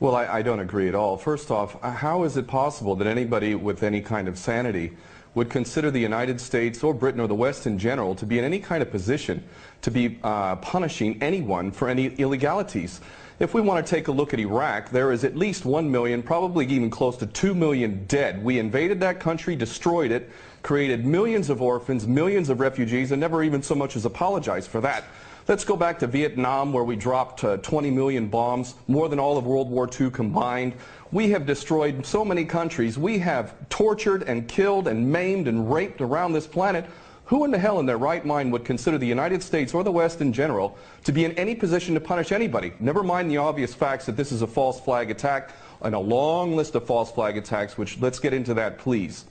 Well, I don't agree at all. First off, how is it possible that anybody with any kind of sanity would consider the United States or Britain or the West in general to be in any kind of position to be punishing anyone for any illegalities? If we want to take a look at Iraq, there is at least 1 million, probably even close to 2 million dead. We invaded that country, destroyed it, created millions of orphans, millions of refugees, and never even so much as apologized for that. Let's go back to Vietnam, where we dropped 20 million bombs, more than all of World War II combined. We have destroyed so many countries. We have tortured and killed and maimed and raped around this planet. Who in the hell in their right mind would consider the United States or the West in general to be in any position to punish anybody? Never mind the obvious facts that this is a false flag attack and a long list of false flag attacks, which let's get into that, please.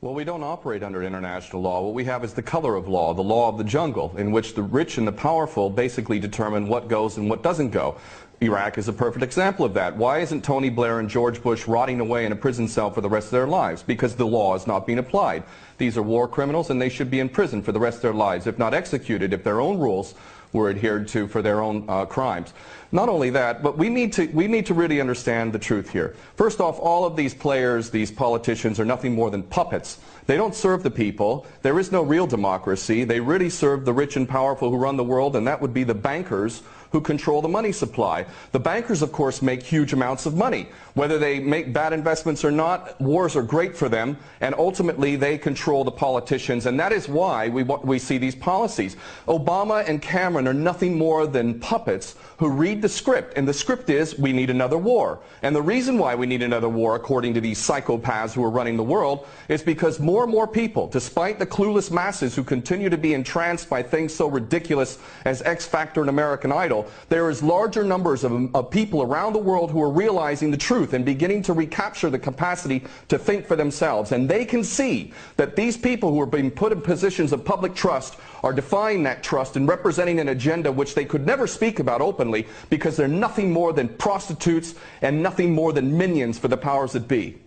Well, we don't operate under international law. What we have is the color of law, the law of the jungle, in which the rich and the powerful basically determine what goes and what doesn't go. Iraq is a perfect example of that. Why isn't Tony Blair and George Bush rotting away in a prison cell for the rest of their lives? Because the law is not being applied. These are war criminals, and they should be in prison for the rest of their lives, if not executed, if their own rules were adhered to for their own crimes. Not only that, but we need to really understand the truth here. First off, all of these players, these politicians, are nothing more than puppets. They don't serve the people. There is no real democracy. They really serve the rich and powerful who run the world, and that would be the bankers who control the money supply. The bankers, of course, make huge amounts of money. Whether they make bad investments or not, wars are great for them, and ultimately they control the politicians, and that is why we see these policies. Obama and Cameron are nothing more than puppets who read the script, and the script is we need another war. And the reason why we need another war, according to these psychopaths who are running the world, is because more and more people, despite the clueless masses who continue to be entranced by things so ridiculous as X Factor and American Idol, there is larger numbers of people around the world who are realizing the truth and beginning to recapture the capacity to think for themselves. And they can see that these people who are being put in positions of public trust are defying that trust and representing an agenda which they could never speak about openly, because they're nothing more than prostitutes and nothing more than minions for the powers that be.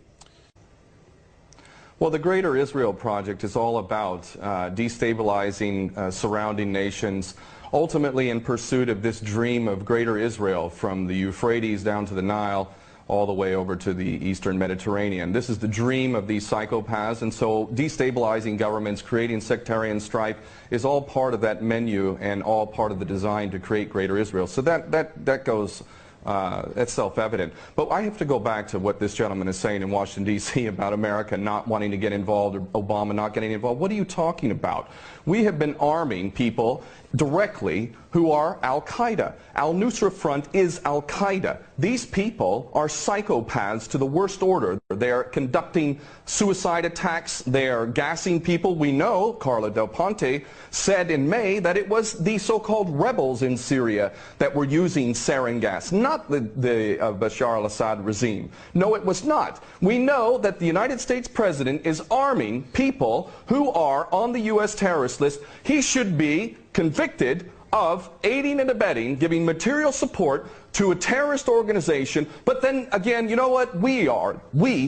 Well, the Greater Israel Project is all about destabilizing surrounding nations, ultimately in pursuit of this dream of Greater Israel from the Euphrates down to the Nile, all the way over to the Eastern Mediterranean. This is the dream of these psychopaths, and so destabilizing governments, creating sectarian strife is all part of that menu and all part of the design to create Greater Israel. So that goes, that's self-evident. But I have to go back to what this gentleman is saying in Washington, D.C. about America not wanting to get involved, or Obama not getting involved. What are you talking about? We have been arming people directly who are Al-Qaeda. Al-Nusra Front is Al-Qaeda. These people are psychopaths to the worst order. They are conducting suicide attacks. They are gassing people. We know, Carla Del Ponte said in May, that it was the so-called rebels in Syria that were using sarin gas, not the Bashar al-Assad regime. No, it was not. We know that the United States President is arming people who are on the U.S. terrorist list. He should be convicted of aiding and abetting, giving material support to a terrorist organization. But then again, you know what? We,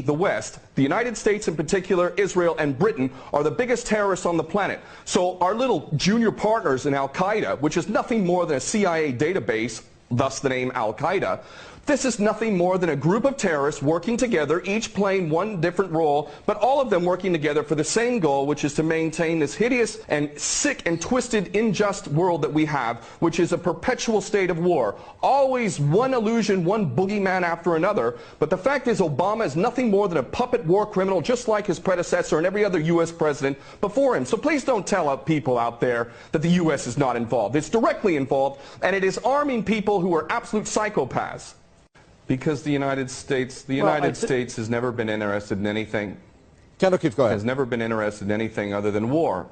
the West, the United States in particular, Israel and Britain, are the biggest terrorists on the planet. So our little junior partners in Al-Qaeda, which is nothing more than a CIA database, thus the name Al-Qaeda, this is nothing more than a group of terrorists working together, each playing one different role, but all of them working together for the same goal, which is to maintain this hideous and sick and twisted, unjust world that we have, which is a perpetual state of war. Always one illusion, one boogeyman after another. But the fact is, Obama is nothing more than a puppet war criminal, just like his predecessor and every other U.S. president before him. So please don't tell people out there that the U.S. is not involved. It's directly involved, and it is arming people who are absolute psychopaths. Because the United States has never been interested in anything. Keep going. Has never been interested in anything other than war.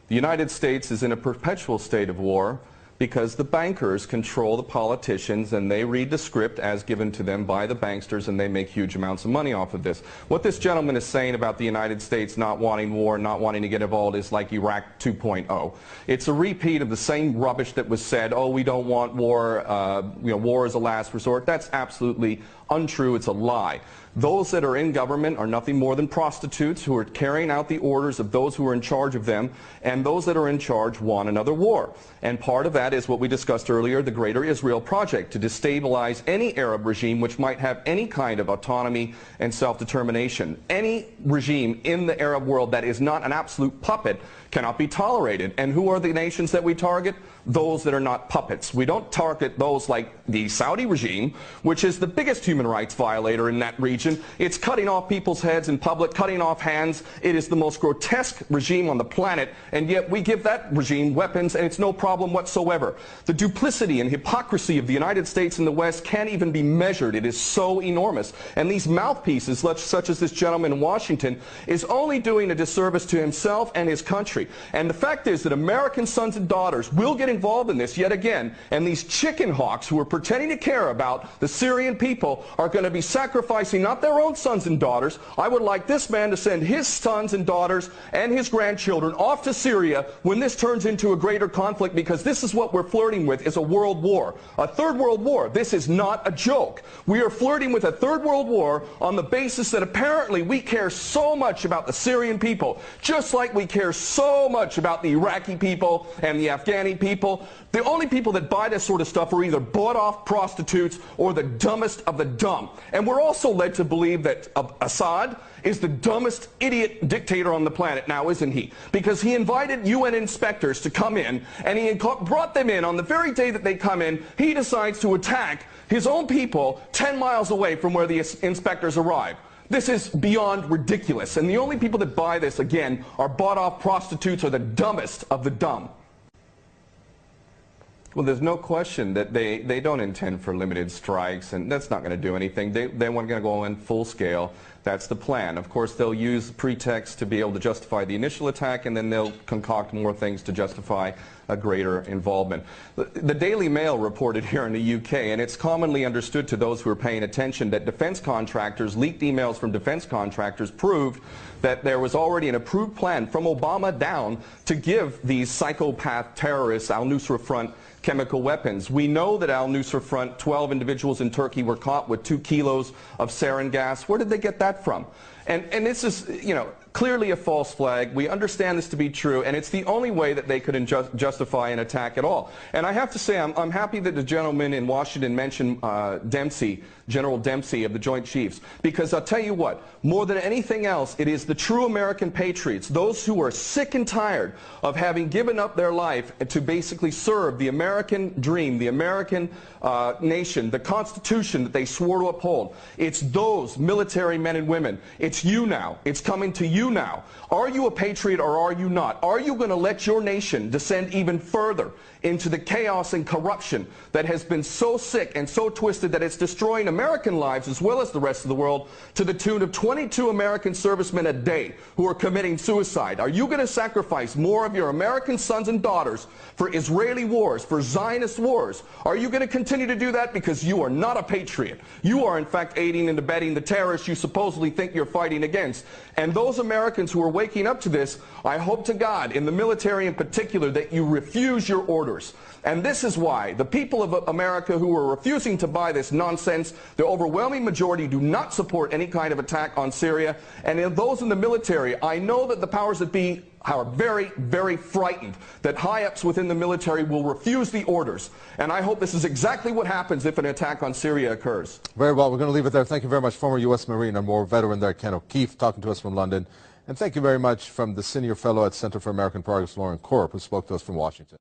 The United States is in a perpetual state of war because the bankers control the politicians, and they read the script as given to them by the banksters, and they make huge amounts of money off of this. What this gentleman is saying about the United States not wanting war, not wanting to get involved, is like Iraq 2.0. It's a repeat of the same rubbish that was said, oh, we don't want war, war is a last resort. That's absolutely untrue. It's a lie. Those that are in government are nothing more than prostitutes who are carrying out the orders of those who are in charge of them, and those that are in charge want another war. And part of that is what we discussed earlier, the Greater Israel Project, to destabilize any Arab regime which might have any kind of autonomy and self-determination. Any regime in the Arab world that is not an absolute puppet cannot be tolerated. And who are the nations that we target? Those that are not puppets. We don't target those like the Saudi regime, which is the biggest human rights violator in that region. It's cutting off people's heads in public, cutting off hands. It is the most grotesque regime on the planet, and yet we give that regime weapons, and it's no problem whatsoever. The duplicity and hypocrisy of the United States and the West can't even be measured. It is so enormous. And these mouthpieces, such as this gentleman in Washington, is only doing a disservice to himself and his country. And the fact is that American sons and daughters will get involved in this yet again, and these chicken hawks who are pretending to care about the Syrian people are going to be sacrificing not their own sons and daughters. I would like this man to send his sons and daughters and his grandchildren off to Syria when this turns into a greater conflict, because this is what we're flirting with, is a world war, a third world war. This is not a joke. We are flirting with a third world war on the basis that apparently we care so much about the Syrian people, just like we care so much about the Iraqi people and the Afghani people. The only people that buy this sort of stuff are either bought-off prostitutes or the dumbest of the dumb. And we're also led to believe that Assad is the dumbest idiot dictator on the planet now, isn't he? Because he invited UN inspectors to come in, and he brought them in. On the very day that they come in, he decides to attack his own people 10 miles away from where the inspectors arrive. This is beyond ridiculous, and the only people that buy this, again, are bought-off prostitutes or the dumbest of the dumb. Well, there's no question that they don't intend for limited strikes, and that's not going to do anything. They want to go in full scale. That's the plan. Of course, they'll use pretext to be able to justify the initial attack, and then they'll concoct more things to justify a greater involvement. The Daily Mail reported here in the UK, and it's commonly understood to those who are paying attention, that defense contractors, leaked emails from defense contractors proved that there was already an approved plan from Obama down to give these psychopath terrorists, Al-Nusra Front, chemical weapons. We know that Al-Nusra Front, 12 individuals in Turkey were caught with 2 kilos of sarin gas. Where did they get that from? And this is, clearly a false flag. We understand this to be true, and it's the only way that they could justify an attack at all. And I have to say, I'm happy that the gentleman in Washington mentioned Dempsey, General Dempsey of the Joint Chiefs, because I'll tell you what, more than anything else, it is the true American patriots, those who are sick and tired of having given up their life to basically serve the American dream, the American nation, the Constitution that they swore to uphold. It's those military men and women. It's you now. It's coming to you now. Are you a patriot or are you not? Are you going to let your nation descend even further into the chaos and corruption that has been so sick and so twisted that it's destroying American lives as well as the rest of the world, to the tune of 22 American servicemen a day who are committing suicide? Are you going to sacrifice more of your American sons and daughters for Israeli wars, for Zionist wars? Are you going to continue to do that because you are not a patriot? You are in fact aiding and abetting the terrorists you supposedly think you're fighting against. And those Americans who are waking up to this, I hope to God, in the military in particular, that you refuse your orders. And this is why the people of America who are refusing to buy this nonsense, the overwhelming majority do not support any kind of attack on Syria. And in those in the military, I know that the powers that be are very, very frightened that high-ups within the military will refuse the orders. And I hope this is exactly what happens if an attack on Syria occurs. Very well. We're going to leave it there. Thank you very much, former U.S. Marine and war veteran there, Ken O'Keefe, talking to us from London. And thank you very much from the senior fellow at Center for American Progress, Lauren Korb, who spoke to us from Washington.